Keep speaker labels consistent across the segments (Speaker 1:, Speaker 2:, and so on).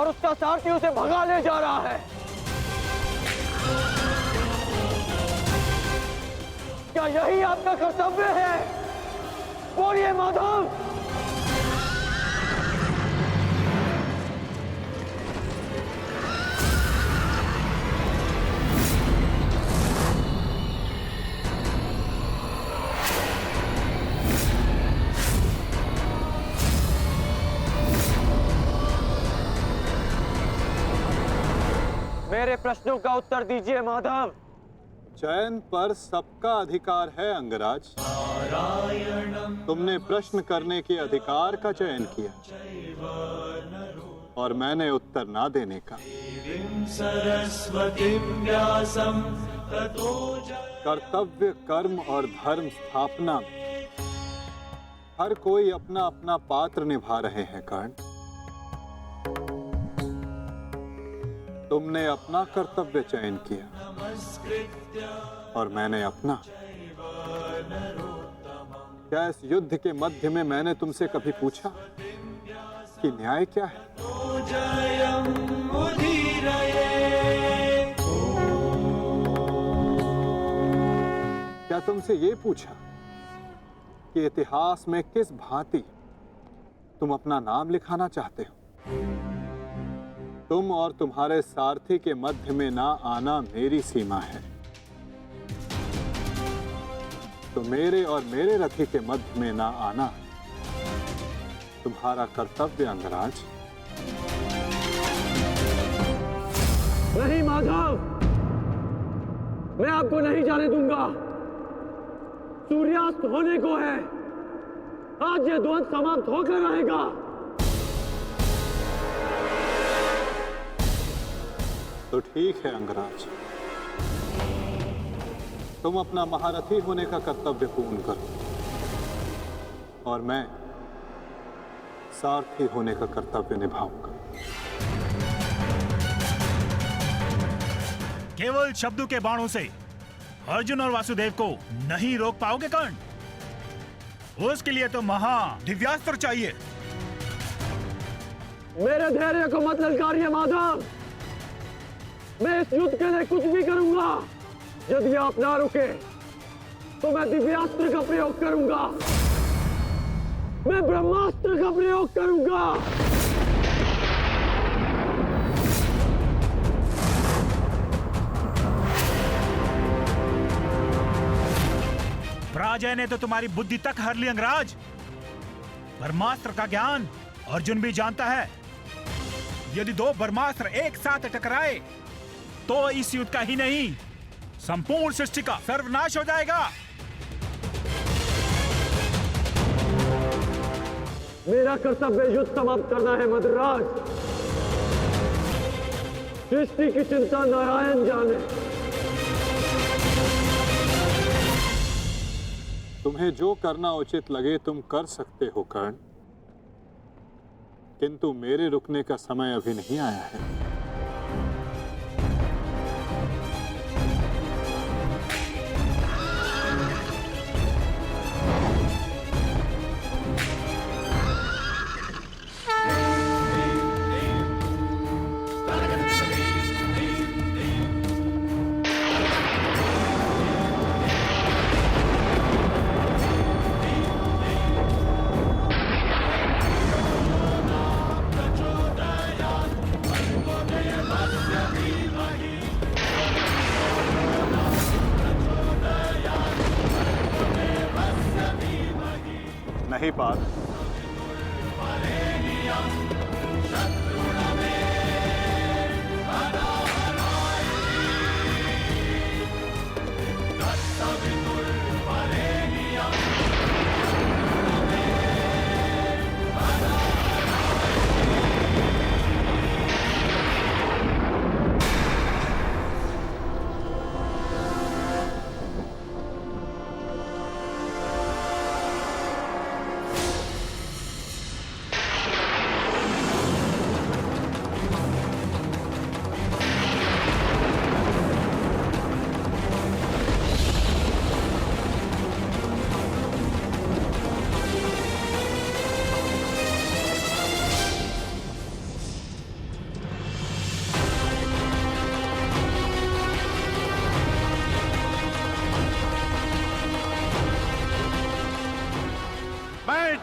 Speaker 1: और उसका सारथी उसे भगा ले जा रहा है। क्या यही आपका कर्तव्य है? बोलिए माधव। मेरे प्रश्नों का उत्तर दीजिए माधव।
Speaker 2: चयन पर सबका अधिकार है अंगराज। तुमने प्रश्न करने के अधिकार का चयन किया और मैंने उत्तर ना देने का। कर्तव्य, कर्म और धर्म स्थापना में हर कोई अपना अपना पात्र निभा रहे हैं कर्ण। तुमने अपना कर्तव्य चयन किया और मैंने अपना। क्या इस युद्ध के मध्य में मैंने तुमसे कभी पूछा कि न्याय क्या है? क्या तुमसे ये पूछा कि इतिहास में किस भांति तुम अपना नाम लिखाना चाहते हो? तुम और तुम्हारे सारथी के मध्य में ना आना मेरी सीमा है, तो मेरे और मेरे रथी के मध्य में ना आना तुम्हारा कर्तव्य अंगराज।
Speaker 1: नहीं माधव, मैं आपको नहीं जाने दूंगा। सूर्यास्त होने को है, आज ये द्वंद समाप्त होकर रहेगा।
Speaker 2: तो ठीक है अंगराज, तुम अपना महारथी होने का कर्तव्य पूर्ण करो और मैं सारथी होने का कर्तव्य निभाऊंगा।
Speaker 3: केवल शब्दों के बाणों से अर्जुन और वासुदेव को नहीं रोक पाओगे कर्ण। उसके लिए तो महा दिव्यास्त्र चाहिए।
Speaker 1: मेरे धैर्य को मत ललकारिए माधव। मैं इस युद्ध के लिए कुछ भी करूंगा। यदि आप ना रुके तो मैं दिव्यास्त्र का प्रयोग करूंगा। मैं ब्रह्मास्त्र का प्रयोग करूंगा।
Speaker 3: पराजय ने तो तुम्हारी बुद्धि तक हर ली अंगराज। ब्रह्मास्त्र का ज्ञान अर्जुन भी जानता है। यदि दो ब्रह्मास्त्र एक साथ टकराए तो इस युद्ध का ही नहीं, संपूर्ण सृष्टि का सर्वनाश हो जाएगा।
Speaker 1: मेरा कर्तव्य युद्ध समाप्त करना है मद्राज। सृष्टि की चिंता नारायण जाने।
Speaker 2: तुम्हें जो करना उचित लगे तुम कर सकते हो कर्ण, किंतु मेरे रुकने का समय अभी नहीं आया है। नहीं पार।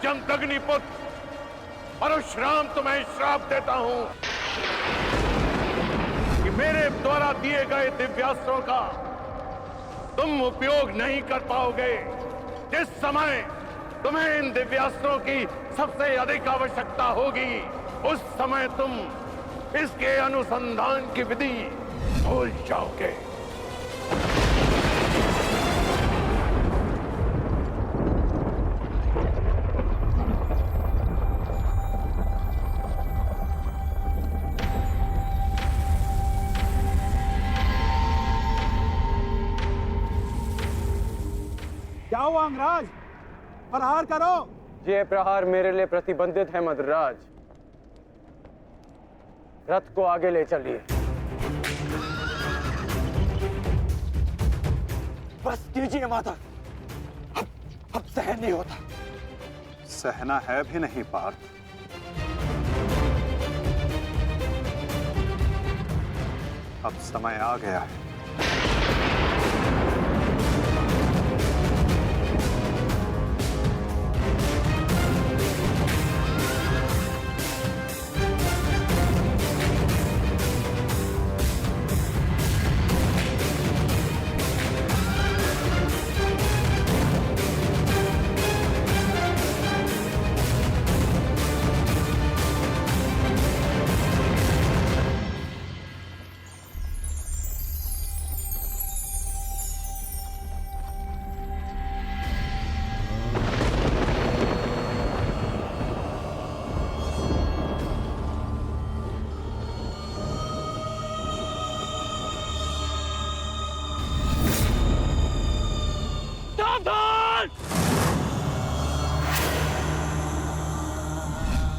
Speaker 4: जमदग्निपुत्र परशुराम तुम्हें श्राप देता हूं कि मेरे द्वारा दिए गए दिव्यास्त्रों का तुम उपयोग नहीं कर पाओगे। जिस समय तुम्हें इन दिव्यास्त्रों की सबसे अधिक आवश्यकता होगी, उस समय तुम इसके अनुसंधान की विधि भूल जाओगे।
Speaker 5: क्या हुआ अंगराज? प्रहार करो।
Speaker 1: ये प्रहार मेरे लिए प्रतिबंधित है मद्रराज। रथ को आगे ले चलिए।
Speaker 5: बस कीजिए माता, अब सहन नहीं होता।
Speaker 2: सहना है भी नहीं पार्थ। अब समय आ गया है।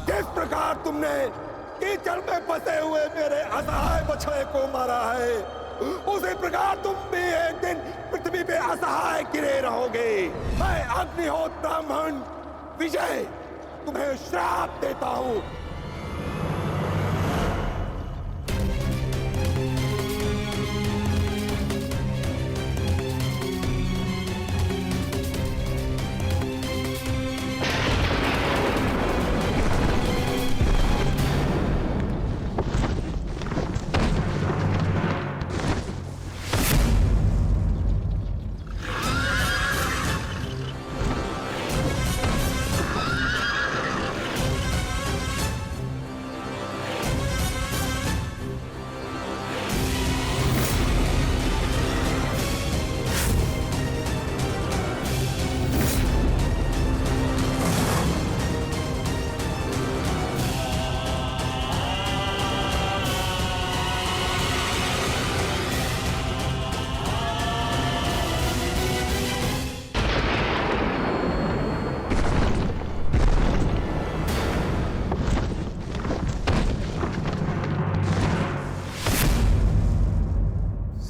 Speaker 6: किस प्रकार तुमने कीचड़ में फंसे हुए मेरे असहाय बछड़े को मारा है, उसी प्रकार तुम भी एक दिन पृथ्वी पे असहाय गिरे रहोगे। मैं अग्निहोत्र ब्राह्मण विजय तुम्हें श्राप देता हूं।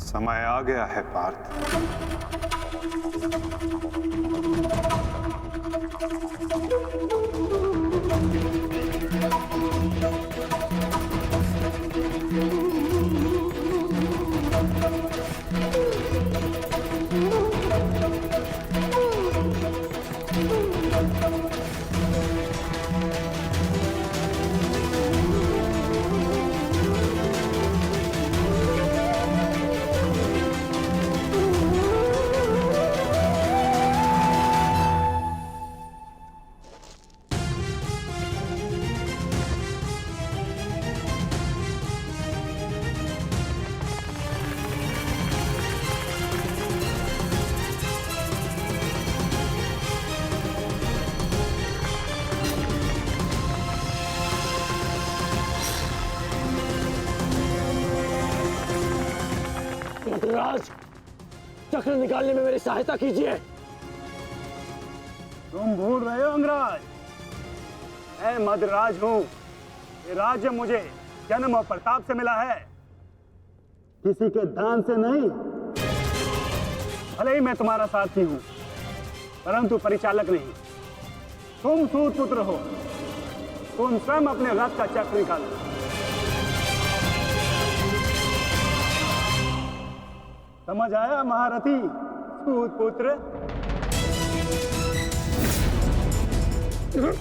Speaker 2: समय आ गया है पार्थ।
Speaker 1: मद्रराज, चक्र निकालने में मेरी सहायता कीजिए।
Speaker 5: तुम भूल रहे हो अंगराज, मैं मद्रराज हूं। ये राज्य मुझे जन्म और प्रताप से मिला है, किसी के दान से नहीं। भले ही मैं तुम्हारा साथी हूं, परंतु परिचालक नहीं। तुम सूत पुत्र हो, तुम स्वयं अपने रथ का चक्र निकालो। समझ आया महारथी सूत पुत्र?
Speaker 2: अंगराज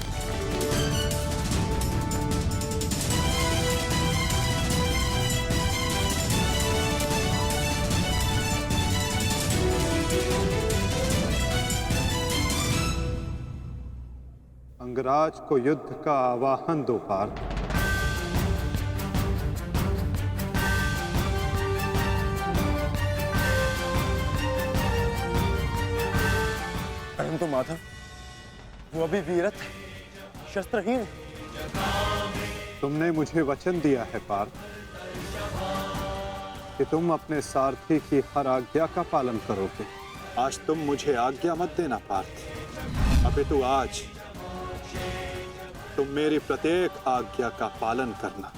Speaker 2: को युद्ध का आवाहन दो पार्थ।
Speaker 6: परंतु माधव, वो अभी वीरत है, शस्त्रहीन है।
Speaker 2: तुमने मुझे वचन दिया है पार्थ कि तुम अपने सारथी की हर आज्ञा का पालन करोगे। आज तुम मुझे आज्ञा मत देना पार्थ, अपितु आज तुम मेरी प्रत्येक आज्ञा का पालन करना।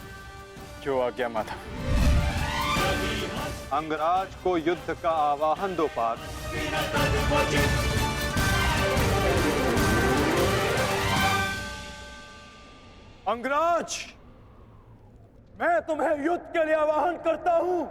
Speaker 6: क्यों आज्ञा माधव?
Speaker 2: अंगराज को युद्ध का आवाहन दो पार्थ।
Speaker 6: अंगराज, मैं तुम्हें युद्ध के लिए आवाहन करता हूं।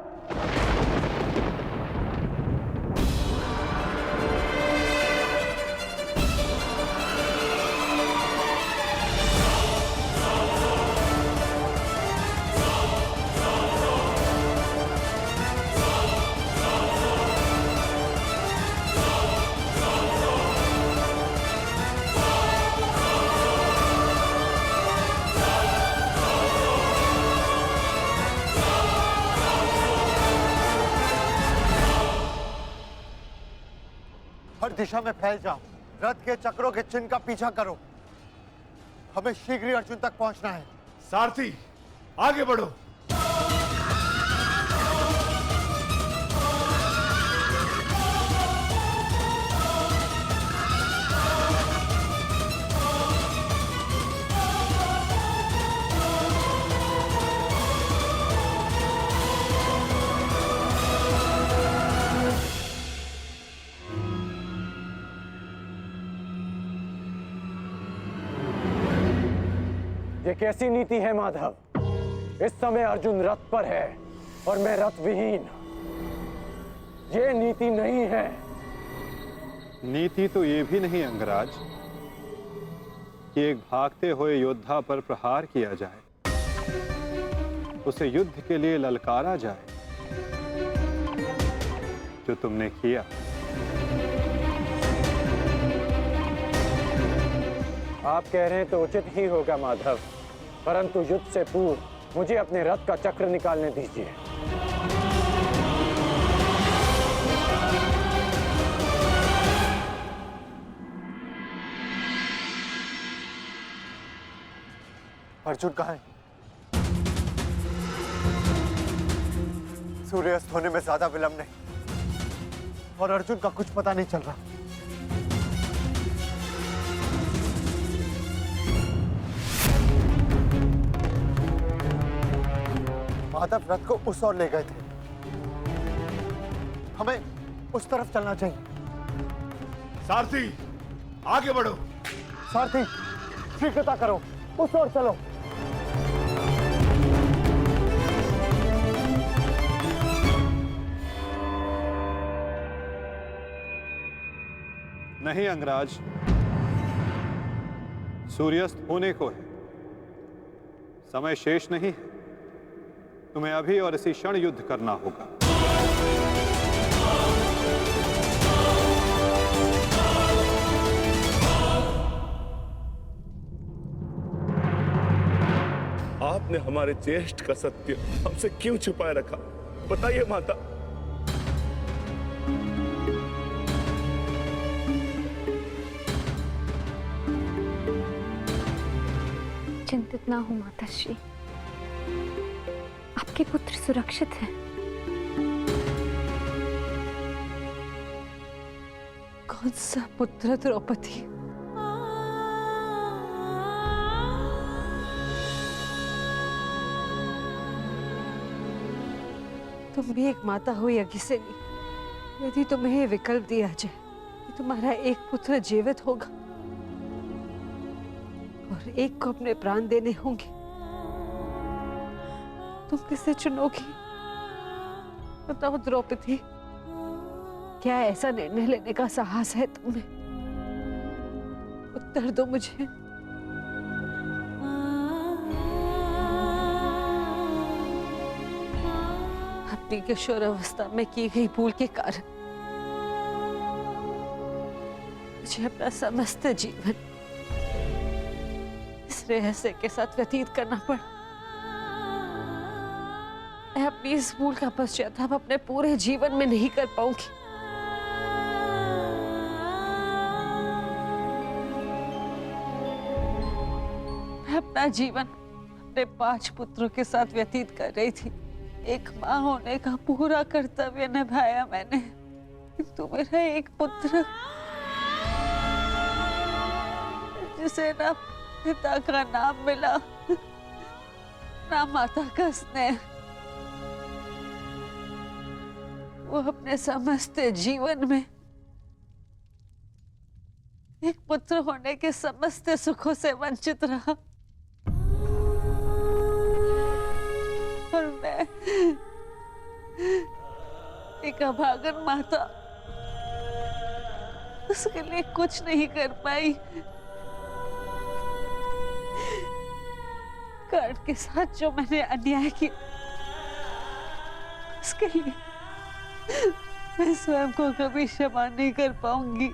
Speaker 7: हर दिशा में फैल जाओ, रथ के चक्रों के चिन्ह का पीछा करो। हमें शीघ्र ही अर्जुन तक पहुंचना है।
Speaker 4: सारथी, आगे बढ़ो।
Speaker 1: ये कैसी नीति है माधव? इस समय अर्जुन रथ पर है और मैं रथ विहीन। ये नीति नहीं है।
Speaker 2: नीति तो ये भी नहीं अंगराज कि एक भागते हुए योद्धा पर प्रहार किया जाए, उसे युद्ध के लिए ललकारा जाए, जो तुमने किया।
Speaker 1: आप कह रहे हैं तो उचित ही होगा माधव, परंतु युद्ध से पूर्व मुझे अपने रथ का चक्र निकालने दीजिए।
Speaker 7: अर्जुन कहाँ है? सूर्यास्त होने में ज्यादा विलंब नहीं और अर्जुन का कुछ पता नहीं चल रहा। माधव रथ को उस ओर ले गए थे, हमें उस तरफ चलना चाहिए।
Speaker 4: सारथी, आगे बढ़ो।
Speaker 7: सारथी, शीघ्रता करो, उस ओर चलो।
Speaker 2: नहीं अंगराज, सूर्यास्त होने को है, समय शेष नहीं है। तुम्हें अभी और इसी क्षण युद्ध करना होगा।
Speaker 4: आपने हमारे ज्येष्ठ का सत्य हमसे क्यों छुपाए रखा? बताइए माता।
Speaker 8: चिंतित ना हो माताश्री, आपके पुत्र सुरक्षित हैं।
Speaker 9: कौन सा पुत्र द्रौपदी? तुम भी एक माता हो यज्ञसेनी, यदि तुम्हें ये विकल्प दिया जाए कि तुम्हारा एक पुत्र जीवित होगा और एक को अपने प्राण देने होंगे, तुम किसे चुनोगी? बताओ द्रौपदी, क्या ऐसा निर्णय लेने का साहस है तुम्हें? उत्तर दो मुझे। अपनी किशोरावस्था में की गई भूल के कारण मुझे अपना समस्त जीवन इस रहस्य के साथ व्यतीत करना पड़ा। मैं अपनी इस भूल का पश्चाताप अपने पूरे जीवन में नहीं कर पाऊंगी। मैं अपना जीवन अपने 5 पुत्रों के साथ व्यतीत कर रही थी। एक माँ होने का पूरा कर्तव्य निभाया मैंने, किंतु मेरा एक पुत्र जिसे ना पिता का नाम मिला ना माता का स्नेह, वो अपने समस्त जीवन में एक पुत्र होने के समस्त सुखों से वंचित रहा। और मैं एक अभागन माता उसके लिए कुछ नहीं कर पाई। कर्ण के साथ जो मैंने अन्याय किया उसके लिए मैं स्वयं को कभी क्षमा नहीं कर पाऊंगी।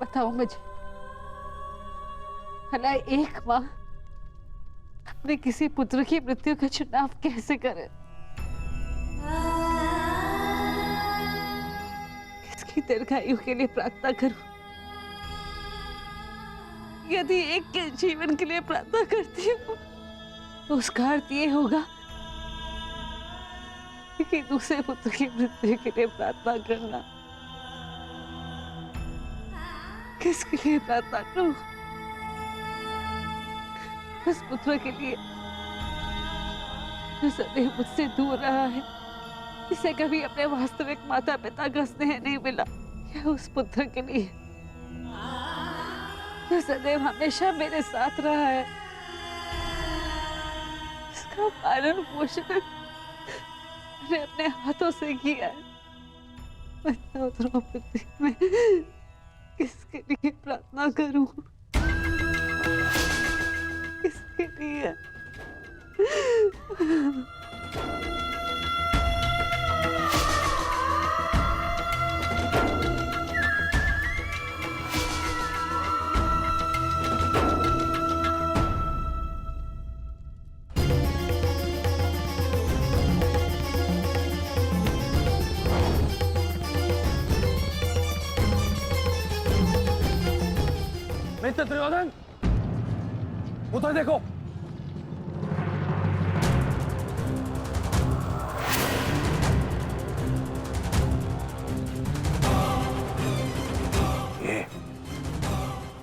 Speaker 9: बताओ मुझे, भला एक माँ अपने किसी पुत्र की मृत्यु का चुनाव कैसे करे? किसकी दीर्घायु के लिए प्रार्थना करूं? यदि एक के जीवन के लिए प्रार्थना करती हूँ तो उसका अर्थ ये होगा कि दूसरे पुत्र की मृत्यु के लिए प्रार्थना करना। किसके लिए प्रार्थना करूं? उस पुत्र के लिए जो सदैव मुझसे दूर रहा है, जिसे कभी अपने वास्तविक माता पिता का स्नेह नहीं मिला, या उस पुत्र के लिए जो सदैव हमेशा मेरे साथ रहा है, इसका पालन पोषण मैंने अपने हाथों से किया है। बताओ द्रौपदी, मैं किसके लिए प्रार्थना करूं? किसके लिए?
Speaker 1: मिस्टर दुर्योधन, उधर देखो।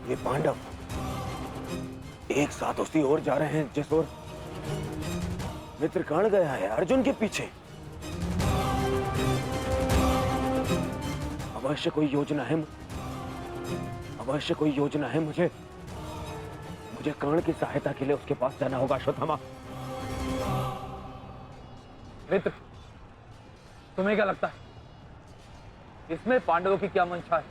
Speaker 6: ये पांडव एक साथ उसी ओर जा रहे हैं जिस ओर मित्र कर्ण गया है, अर्जुन के पीछे। अवश्य कोई योजना है, अवश्य कोई योजना है। मुझे कर्ण की सहायता के लिए उसके पास जाना होगा। अश्वत्थामा,
Speaker 1: मित्र, तुम्हें क्या लगता है इसमें पांडवों की क्या मंशा है?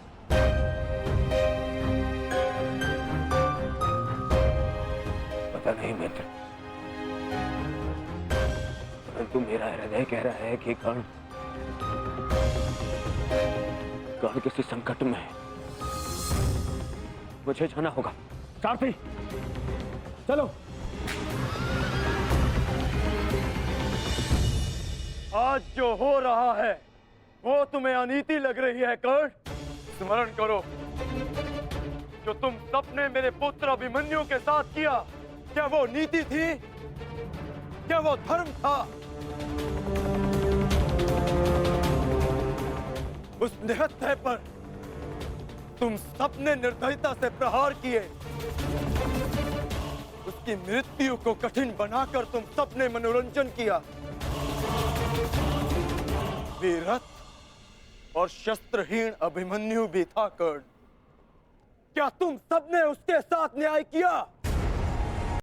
Speaker 6: पता नहीं मित्र, परंतु मेरा हृदय कह रहा है कि कर्ण किसी संकट में है। मुझे जाना होगा।
Speaker 1: सारथी, चलो।
Speaker 4: आज जो हो रहा है वो तुम्हें अनीति लग रही है कर्ण? स्मरण करो, जो तुम सबने मेरे पुत्र अभिमन्यु के साथ किया, क्या वो नीति थी? क्या वो धर्म था? उस निहत्थे पर तुम सबने निर्दयता से प्रहार किए। उसकी मृत्यु को कठिन बनाकर तुम सबने मनोरंजन किया। वीरथ और शस्त्रहीन अभिमन्यु भी था कर्ण। क्या तुम सबने उसके साथ न्याय किया?